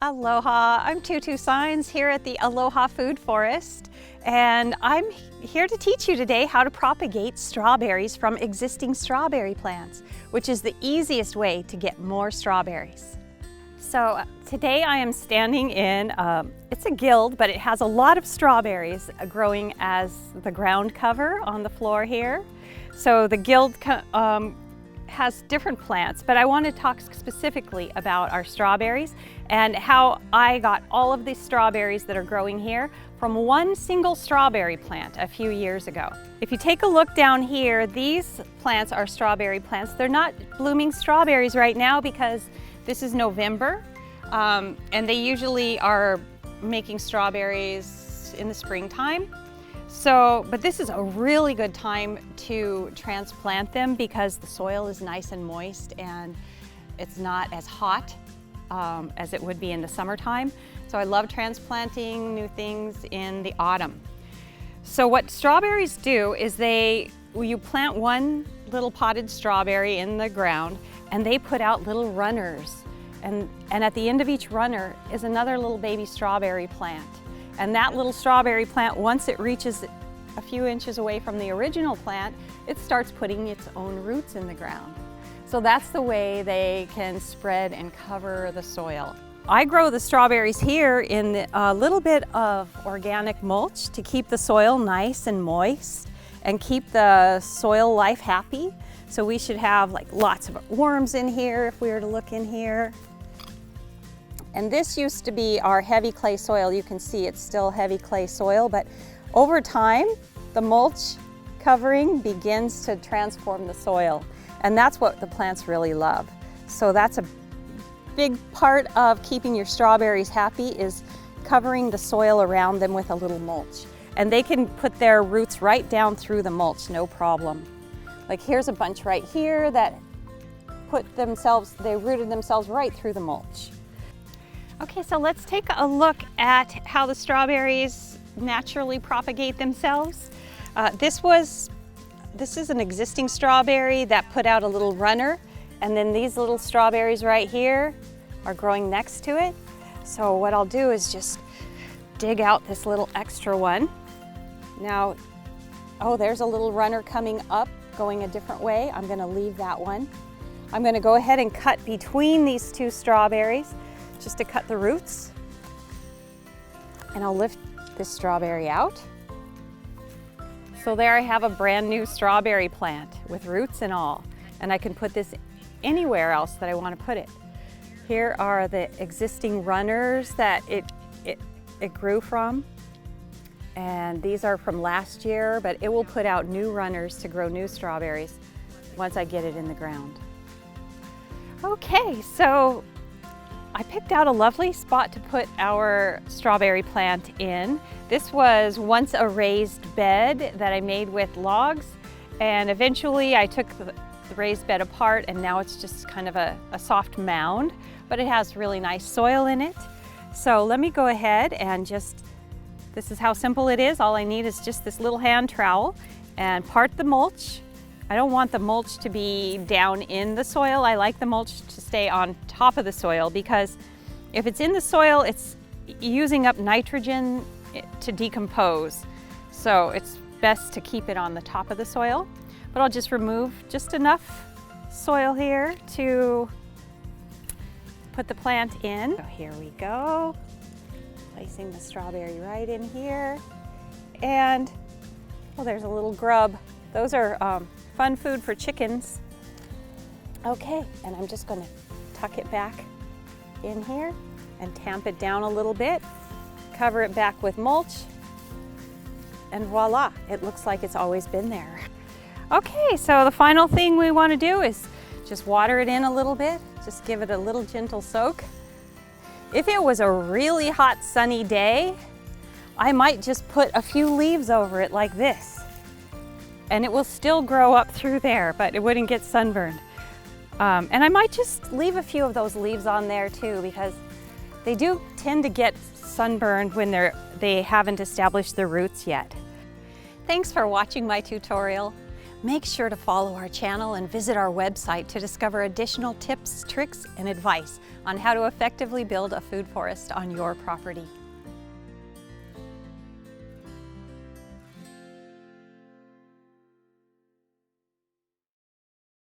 Aloha, I'm Tutu Signs here at the Aloha Food Forest, and I'm here to teach you today how to propagate strawberries from existing strawberry plants, which is the easiest way to get more strawberries. So today I am standing in, it's a guild, but it has a lot of strawberries growing as the ground cover on the floor here. So the guild has different plants, but I want to talk specifically about our strawberries and how I got all of these strawberries that are growing here from one single strawberry plant a few years ago. If you take a look down here, these plants are strawberry plants. They're not blooming strawberries right now because this is November, and they usually are making strawberries in the springtime. But this is a really good time to transplant them because the soil is nice and moist and it's not as hot as it would be in the summertime. So I love transplanting new things in the autumn. So what strawberries do is you plant one little potted strawberry in the ground and they put out little runners. And at the end of each runner is another little baby strawberry plant. And that little strawberry plant, once it reaches a few inches away from the original plant, it starts putting its own roots in the ground. So that's the way they can spread and cover the soil. I grow the strawberries here in a little bit of organic mulch to keep the soil nice and moist and keep the soil life happy. So we should have like lots of worms in here if we were to look in here. And this used to be our heavy clay soil. You can see it's still heavy clay soil, but over time, the mulch covering begins to transform the soil. And that's what the plants really love. So that's a big part of keeping your strawberries happy, is covering the soil around them with a little mulch. And they can put their roots right down through the mulch, no problem. Like here's a bunch right here that they rooted themselves right through the mulch. Okay, so let's take a look at how the strawberries naturally propagate themselves. This is an existing strawberry that put out a little runner, and then these little strawberries right here are growing next to it. So what I'll do is just dig out this little extra one. Now, there's a little runner coming up, going a different way. I'm gonna leave that one. I'm gonna go ahead and cut between these two strawberries just to cut the roots. And I'll lift this strawberry out. So there I have a brand new strawberry plant with roots and all. And I can put this anywhere else that I want to put it. Here are the existing runners that it grew from. And these are from last year, but it will put out new runners to grow new strawberries once I get it in the ground. Okay, so I picked out a lovely spot to put our strawberry plant in. This was once a raised bed that I made with logs, and eventually I took the raised bed apart and now it's just kind of a soft mound, but it has really nice soil in it. So let me go ahead and this is how simple it is. All I need is just this little hand trowel and part the mulch. I don't want the mulch to be down in the soil. I like the mulch to stay on top of the soil because if it's in the soil, it's using up nitrogen to decompose. So it's best to keep it on the top of the soil. But I'll just remove just enough soil here to put the plant in. So here we go. Placing the strawberry right in here. And, there's a little grub. Those are fun food for chickens. Okay, and I'm just gonna tuck it back in here and tamp it down a little bit, cover it back with mulch, and voila, it looks like it's always been there. Okay, so the final thing we wanna do is just water it in a little bit, just give it a little gentle soak. If it was a really hot sunny day, I might just put a few leaves over it like this. And it will still grow up through there, but it wouldn't get sunburned. And I might just leave a few of those leaves on there too, because they do tend to get sunburned when they haven't established their roots yet. Thanks for watching my tutorial. Make sure to follow our channel and visit our website to discover additional tips, tricks, and advice on how to effectively build a food forest on your property.